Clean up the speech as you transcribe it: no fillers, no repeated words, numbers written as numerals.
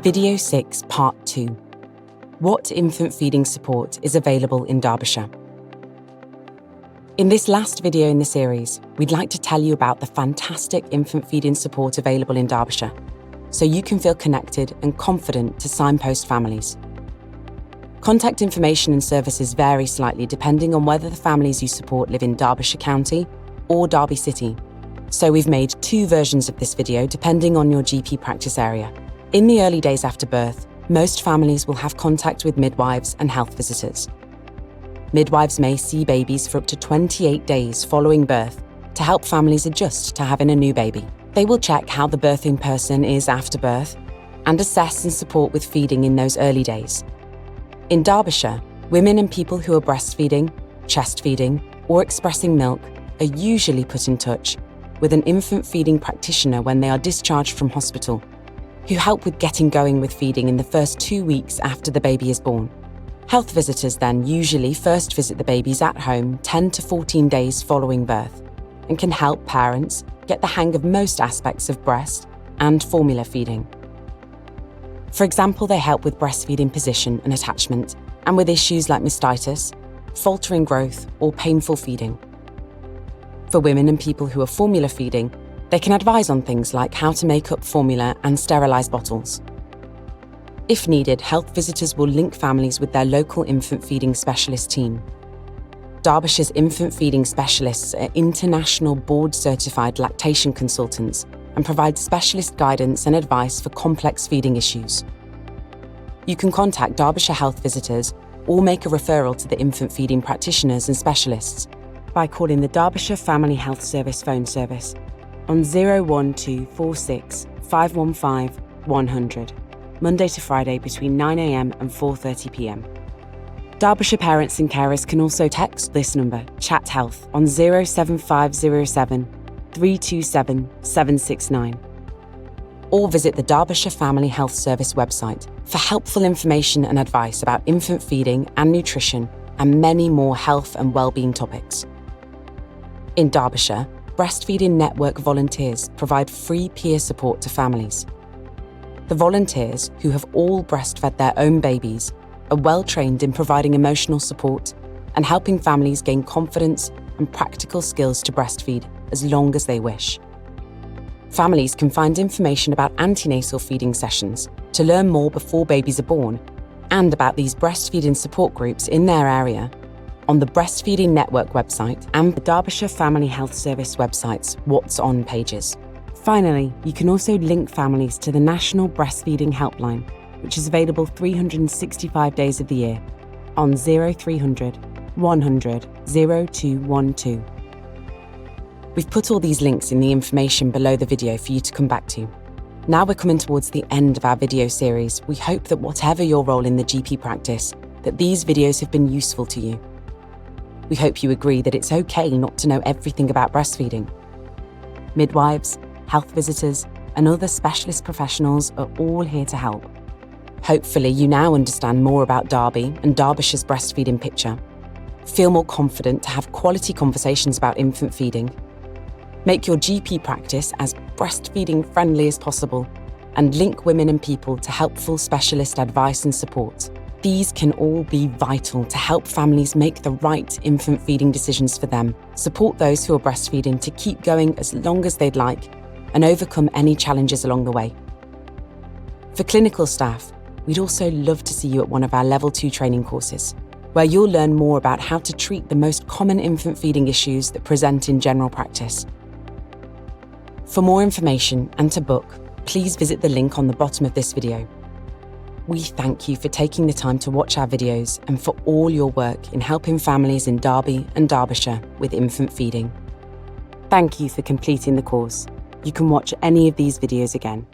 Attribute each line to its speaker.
Speaker 1: Video 6, Part 2. What infant feeding support is available in Derbyshire? In this last video in the series, we'd like to tell you about the fantastic infant feeding support available in Derbyshire, so you can feel connected and confident to signpost families. Contact information and services vary slightly depending on whether the families you support live in Derbyshire County or Derby City, so we've made two versions of this video depending on your GP practice area. In the early days after birth, most families will have contact with midwives and health visitors. Midwives may see babies for up to 28 days following birth to help families adjust to having a new baby. They will check how the birthing person is after birth and assess and support with feeding in those early days. In Derbyshire, women and people who are breastfeeding, chest feeding, or expressing milk are usually put in touch with an infant feeding practitioner when they are discharged from hospital, who help with getting going with feeding in the first 2 weeks after the baby is born. Health visitors then usually first visit the babies at home 10 to 14 days following birth and can help parents get the hang of most aspects of breast and formula feeding. For example, they help with breastfeeding position and attachment and with issues like mastitis, faltering growth, or painful feeding. For women and people who are formula feeding, they can advise on things like how to make up formula and sterilise bottles. If needed, health visitors will link families with their local infant feeding specialist team. Derbyshire's infant feeding specialists are international board-certified lactation consultants and provide specialist guidance and advice for complex feeding issues. You can contact Derbyshire health visitors or make a referral to the infant feeding practitioners and specialists by calling the Derbyshire Family Health Service phone service on 01246 515 100, Monday to Friday between 9 a.m. and 4:30 p.m. Derbyshire parents and carers can also text this number, Chat Health, on 07507 327 769. Or visit the Derbyshire Family Health Service website for helpful information and advice about infant feeding and nutrition and many more health and wellbeing topics. In Derbyshire, Breastfeeding Network volunteers provide free peer support to families. The volunteers, who have all breastfed their own babies, are well trained in providing emotional support and helping families gain confidence and practical skills to breastfeed as long as they wish. Families can find information about antenatal feeding sessions to learn more before babies are born and about these breastfeeding support groups in their area on the Breastfeeding Network website and the Derbyshire Family Health Service website's What's On pages. Finally, you can also link families to the National Breastfeeding Helpline, which is available 365 days of the year on 0300 100 0212. We've put all these links in the information below the video for you to come back to. Now we're coming towards the end of our video series. We hope that whatever your role in the GP practice, that these videos have been useful to you. We hope you agree that it's okay not to know everything about breastfeeding. Midwives, health visitors, and other specialist professionals are all here to help. Hopefully you now understand more about Derby and Derbyshire's breastfeeding picture. Feel more confident to have quality conversations about infant feeding. Make your GP practice as breastfeeding friendly as possible and link women and people to helpful specialist advice and support. These can all be vital to help families make the right infant feeding decisions for them, support those who are breastfeeding to keep going as long as they'd like, and overcome any challenges along the way. For clinical staff, we'd also love to see you at one of our Level 2 training courses, where you'll learn more about how to treat the most common infant feeding issues that present in general practice. For more information and to book, please visit the link on the bottom of this video. We thank you for taking the time to watch our videos and for all your work in helping families in Derby and Derbyshire with infant feeding. Thank you for completing the course. You can watch any of these videos again.